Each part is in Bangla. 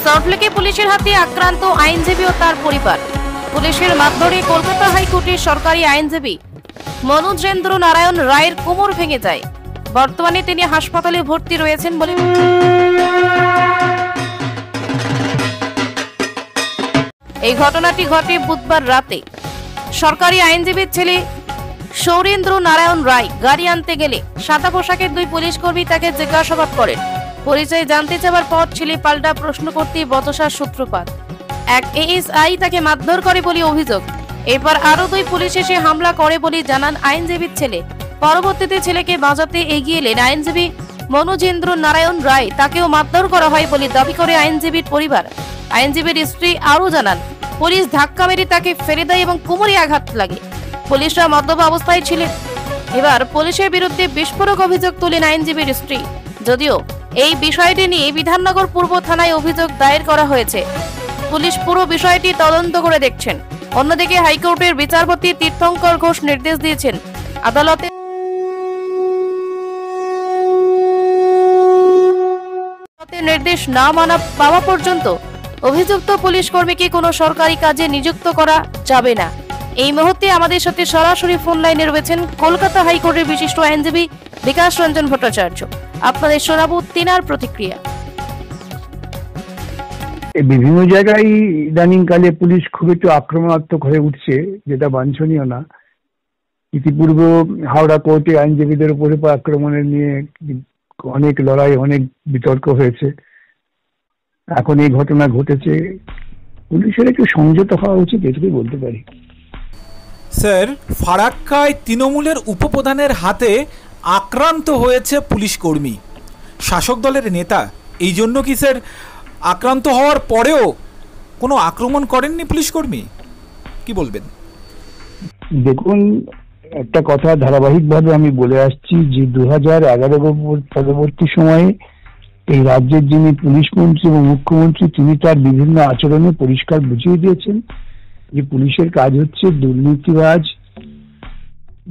সল্টলেকে পুলিশের হাতে আক্রান্ত আইনজীবী ও তার পরিবার। পুলিশের মারধরে কলকাতা হাইকোর্টের সরকারি আইনজীবী মনোজেন্দ্র নারায়ণ রায়ের কোমর ভেঙে যায়। বর্তমানে তিনি হাসপাতালে ভর্তি রয়েছেন বলে এই ঘটনাটি ঘটে বুধবার রাতে। সরকারি আইনজীবীর ছেলে সৌরেন্দ্র নারায়ণ রায় গাড়ি আনতে গেলে সাদা পোশাকের দুই পুলিশ কর্মী তাকে জিজ্ঞাসাবাদ করেন। পরিচয় জানতে চাওয়ার পর ছেলে পাল্টা প্রশ্ন করতে বচসার সূত্রপাত। এক এএসআই তাকে মারধর করে বলে অভিযোগ। এরপর আরো দুই পুলিশ এসে হামলা করে বলে জানান আইনজীবীর ছেলে। পরবর্তীতে ছেলেকে বাঁচাতে এগিয়ে এলেন আইনজীবী মনোজেন্দ্র নারায়ণ রায়। তাকেও মারধর করা হয় বলে দাবি করে আইনজীবীর পরিবার। আইনজীবীর স্ত্রী আরো জানান, পুলিশ ধাক্কা মেরে তাকে ফেলে দেয় এবং কোমরে আঘাত লাগে। পুলিশরা মদ্যপ অবস্থায় ছিলেন। এবার পুলিশের বিরুদ্ধে বিস্ফোরক অভিযোগ তোলেন আইনজীবীর স্ত্রী। যদিও এই বিষয়টি নিয়ে বিধাননগর পূর্ব থানায় অভিযোগ দায়ের করা হয়েছে। পুলিশ পুরো বিষয়টি তদন্ত করে দেখছেন। অন্যদিকে হাইকোর্টের বিচারপতি তীর্থঙ্কর ঘোষ নির্দেশ দিয়েছেন, আদালতে নির্দেশ না মানা পাওয়া পর্যন্ত অভিযুক্ত পুলিশ কর্মীকে কোনো সরকারি কাজে নিযুক্ত করা যাবে না। এই মুহূর্তে আমাদের সাথে সরাসরি ফোন লাইনে রয়েছেন কলকাতা হাইকোর্টের বিশিষ্ট আইনজীবী বিকাশ রঞ্জন ভট্টাচার্য। আপনাদের শোনাবো তিনার প্রতিক্রিয়া। বিভিন্ন জায়গায় ইদানিং কালে পুলিশ খুব একটু আক্রমণাত্মক হয়ে উঠছে, যেটা বাঞ্ছনীয় না। ইতিপূর্বে হাওড়া কোর্টে আইনজীবীদের উপরে আক্রমণের নিয়ে অনেক লড়াই, অনেক বিতর্ক হয়েছে। এখন এই ঘটনা ঘটেছে, পুলিশের একটু সংযত হওয়া উচিত, এটুকুই বলতে পারি। স্যার, ফারাক্কায় তৃণমূলের উপপ্রধানের হাতে আক্রান্ত হয়েছে পুলিশ কর্মী, শাসক দলের নেতা। এই জন্য কি স্যার আক্রান্ত হওয়ার পরেও কোনো আক্রমণ করেননি পুলিশ কর্মী? কি বলবেন? দেখুন, একটা কথা ধারাবাহিকভাবে আমি বলে আসছি যে 2011 পরবর্তী সময়ে এই রাজ্যের যিনি পুলিশ মন্ত্রী এবং মুখ্যমন্ত্রী, তিনি তার বিভিন্ন আচরণে পরিষ্কার বুঝিয়ে দিয়েছেন যে পুলিশের কাজ হচ্ছে দুর্নীতিবাজ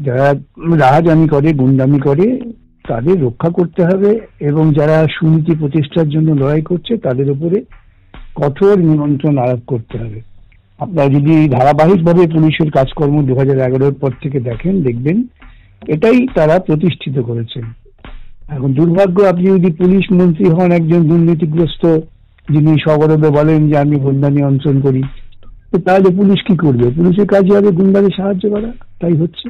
যারা রাহাজানি করে, গুন্ডামি করে, তাদের রক্ষা করতে হবে, এবং যারা সুনীতি প্রতিষ্ঠার জন্য লড়াই করছে তাদের উপরে কঠোর নিয়ন্ত্রণ আরোপ করতে হবে। আপনারা যদি ধারাবাহিকভাবে পুলিশের কাজকর্ম 2011 পর থেকে দেখেন, দেখবেন এটাই তারা প্রতিষ্ঠিত করেছেন। এখন দুর্ভাগ্য, আপনি যদি পুলিশ মন্ত্রী হন একজন দুর্নীতিগ্রস্ত, যিনি সগর্বে বলেন যে আমি গুন্ডা নিয়ন্ত্রণ করি, তো তাহলে পুলিশ কি করবে? পুলিশের কাজই হবে গুন্ডাদের সাহায্য করা। তাই হচ্ছে।